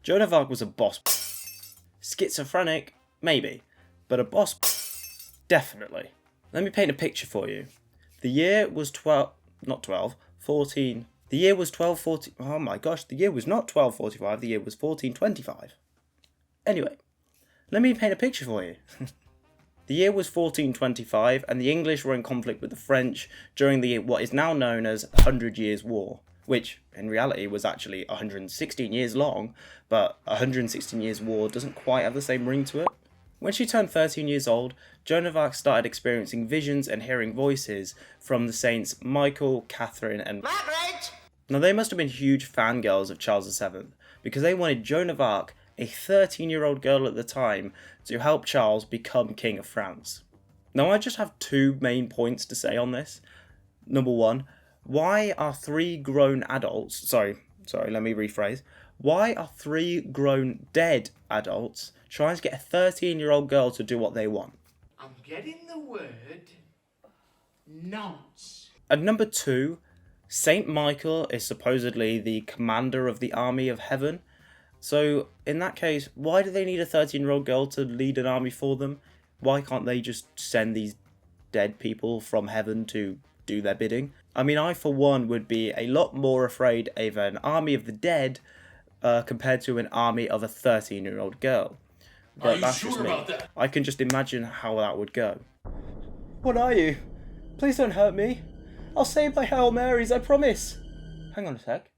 Joan of Arc was a boss. Schizophrenic? Maybe. But a boss? Definitely. Let me paint a picture for you. The year was 14. The year was 1240. Oh my gosh, the year was not 1245, the year was 1425. Anyway, let me paint a picture for you. The year was 1425, and the English were in conflict with the French during what is now known as the 100 Years' War, which in reality was actually 116 years long, but 116 Years' War doesn't quite have the same ring to it. When she turned 13 years old, Joan of Arc started experiencing visions and hearing voices from the saints Michael, Catherine, and Margaret. Now they must have been huge fangirls of Charles VII, because they wanted Joan of Arc, a 13-year-old girl at the time, to help Charles become King of France. Now I just have two main points to say on this. Number one, why are three grown adults, let me rephrase. Why are three grown dead adults trying to get a 13-year-old girl to do what they want? I'm getting the word nonce. And number two, Saint Michael is supposedly the commander of the army of heaven. So in that case, why do they need a 13-year-old girl to lead an army for them? Why can't they just send these dead people from heaven to do their bidding? I mean, I for one would be a lot more afraid of an army of the dead compared to an army of a 13-year-old girl. But that's just me. I can just imagine how that would go. What are you? Please don't hurt me. I'll say my Hail Marys, I promise. Hang on a sec.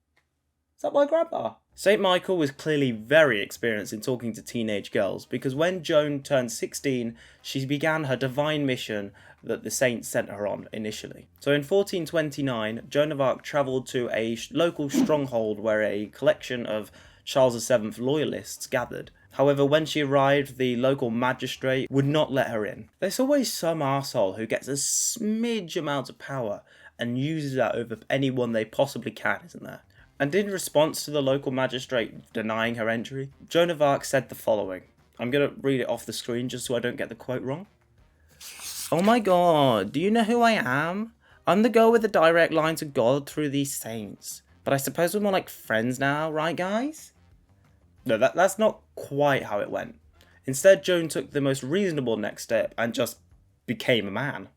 Is that my grandpa? St. Michael was clearly very experienced in talking to teenage girls, because when Joan turned 16, she began her divine mission that the saints sent her on initially. So in 1429, Joan of Arc travelled to a local stronghold where a collection of Charles VII loyalists gathered. However, when she arrived, the local magistrate would not let her in. There's always some arsehole who gets a smidge amount of power and uses that over anyone they possibly can, isn't there? And in response to the local magistrate denying her entry, Joan of Arc said the following. I'm going to read it off the screen just so I don't get the quote wrong. Oh my god, do you know who I am? I'm the girl with the direct line to God through these saints. But I suppose we're more like friends now, right guys? No, that's not quite how it went. Instead, Joan took the most reasonable next step and just became a man.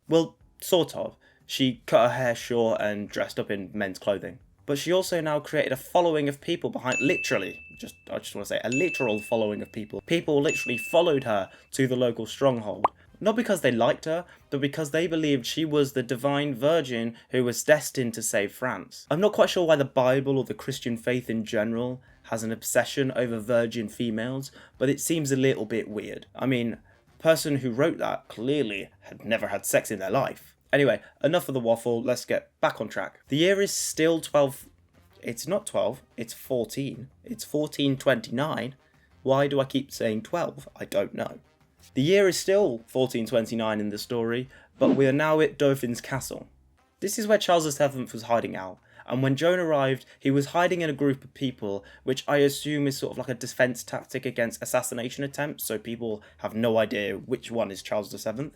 Well, sort of. She cut her hair short and dressed up in men's clothing. But she also now created a following of people behind, I just want to say, a literal following of people. People literally followed her to the local stronghold. Not because they liked her, but because they believed she was the divine virgin who was destined to save France. I'm not quite sure why the Bible or the Christian faith in general has an obsession over virgin females, but it seems a little bit weird. I mean, the person who wrote that clearly had never had sex in their life. Anyway, enough of the waffle, let's get back on track. The year is still 12... It's not 12, it's 14. It's 1429. Why do I keep saying 12? I don't know. The year is still 1429 in the story, but we are now at Dauphin's castle. This is where Charles VII was hiding out, and when Joan arrived, he was hiding in a group of people, which I assume is sort of like a defense tactic against assassination attempts, so people have no idea which one is Charles VII.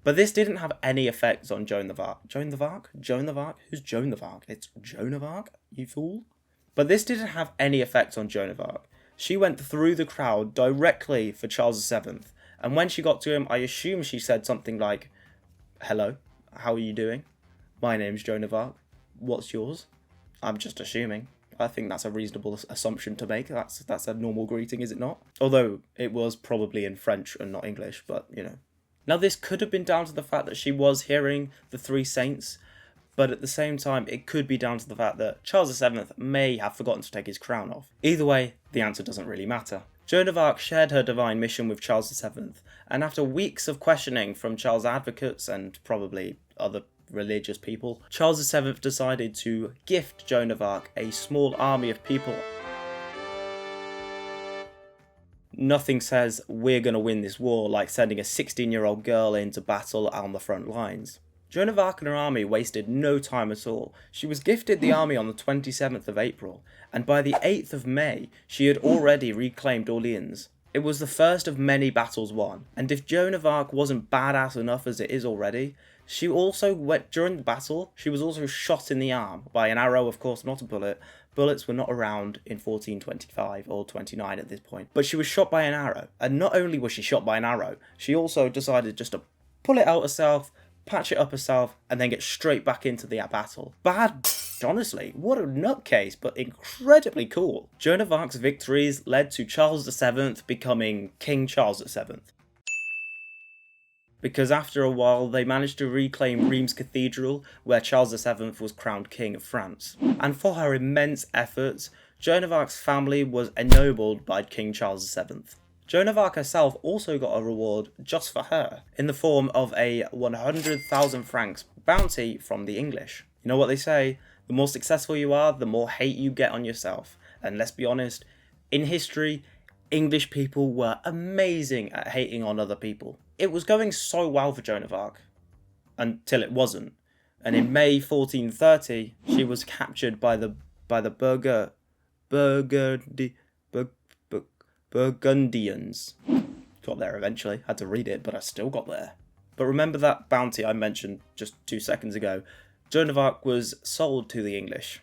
But this didn't have any effects on Joan of Arc. Joan of Arc? Joan of Arc? Who's Joan of Arc? It's Joan of Arc, you fool. But this didn't have any effect on Joan of Arc. She went through the crowd directly for Charles VII, and when she got to him, I assume she said something like, "Hello, how are you doing? My name's Joan of Arc. What's yours?" I'm just assuming. I think that's a reasonable assumption to make. That's a normal greeting, is it not? Although it was probably in French and not English, but you know. Now this could have been down to the fact that she was hearing the three saints, but at the same time it could be down to the fact that Charles VII may have forgotten to take his crown off. Either way, the answer doesn't really matter. Joan of Arc shared her divine mission with Charles VII, and after weeks of questioning from Charles' advocates and probably other religious people, Charles VII decided to gift Joan of Arc a small army of people. Nothing says we're going to win this war like sending a 16-year-old girl into battle on the front lines. Joan of Arc and her army wasted no time at all. She was gifted the army on the 27th of April, and by the 8th of May, she had already reclaimed Orleans. It was the first of many battles won, and if Joan of Arc wasn't badass enough as it is already, during the battle, she was also shot in the arm by an arrow, of course, not a bullet, Bullets were not around in 1425 or 29 at this point. But she was shot by an arrow. And not only was she shot by an arrow, she also decided just to pull it out herself, patch it up herself, and then get straight back into the battle. Bad, honestly. What a nutcase, but incredibly cool. Joan of Arc's victories led to Charles VII becoming King Charles VII. Because after a while they managed to reclaim Reims Cathedral, where Charles VII was crowned King of France. And for her immense efforts, Joan of Arc's family was ennobled by King Charles VII. Joan of Arc herself also got a reward just for her, in the form of a 100,000 francs bounty from the English. You know what they say, the more successful you are, the more hate you get on yourself. And let's be honest, in history, English people were amazing at hating on other people. It was going so well for Joan of Arc, until it wasn't. And in May 1430, she was captured by the Burgundians. Got there eventually, had to read it, but I still got there. But remember that bounty I mentioned just 2 seconds ago? Joan of Arc was sold to the English.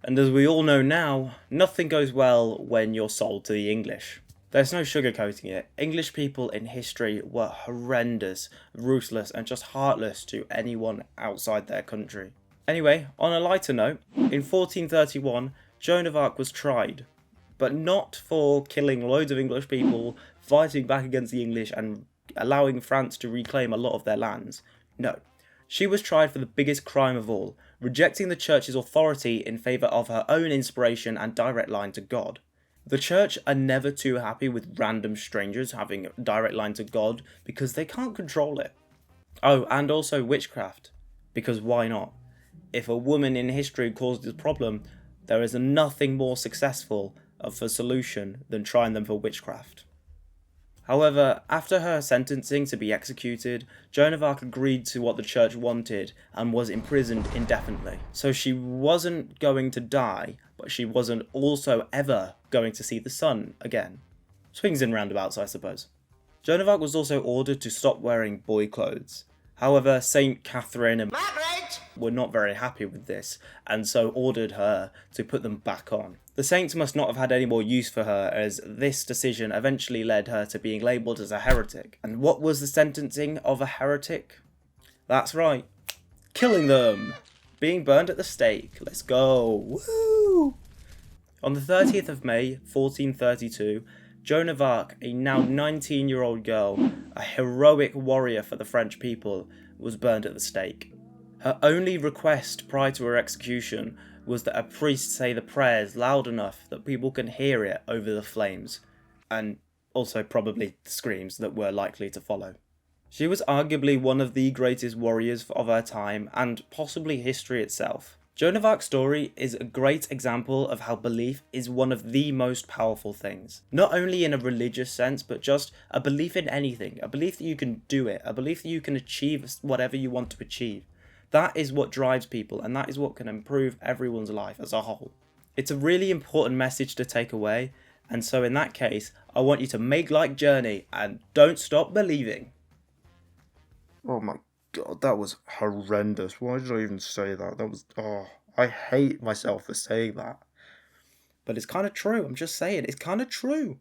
And as we all know now, nothing goes well when you're sold to the English. There's no sugarcoating it. English people in history were horrendous, ruthless, and just heartless to anyone outside their country. Anyway, on a lighter note, in 1431, Joan of Arc was tried. But not for killing loads of English people, fighting back against the English, and allowing France to reclaim a lot of their lands. No. She was tried for the biggest crime of all, rejecting the church's authority in favour of her own inspiration and direct line to God. The church are never too happy with random strangers having a direct line to God because they can't control it. Oh, and also witchcraft, because why not? If a woman in history caused a problem, there is nothing more successful of a solution than trying them for witchcraft. However, after her sentencing to be executed, Joan of Arc agreed to what the church wanted and was imprisoned indefinitely. So she wasn't going to die, but she wasn't also ever going to see the sun again. Swings and roundabouts, I suppose. Joan of Arc was also ordered to stop wearing boy clothes. However, Saint Catherine and Margaret were not very happy with this, and so ordered her to put them back on. The saints must not have had any more use for her, as this decision eventually led her to being labelled as a heretic. And what was the sentencing of a heretic? That's right, killing them! Being burned at the stake. Let's go! Woo! On the 30th of May, 1432, Joan of Arc, a now 19-year-old girl, a heroic warrior for the French people, was burned at the stake. Her only request prior to her execution was that a priest say the prayers loud enough that people can hear it over the flames, and also probably the screams that were likely to follow. She was arguably one of the greatest warriors of her time, and possibly history itself. Joan of Arc's story is a great example of how belief is one of the most powerful things. Not only in a religious sense, but just a belief in anything. A belief that you can do it. A belief that you can achieve whatever you want to achieve. That is what drives people, and that is what can improve everyone's life as a whole. It's a really important message to take away, and so in that case, I want you to make like Journey and don't stop believing. Oh my God, that was horrendous. Why did I even say that? I hate myself for saying that. But it's kind of true. I'm just saying, it's kind of true.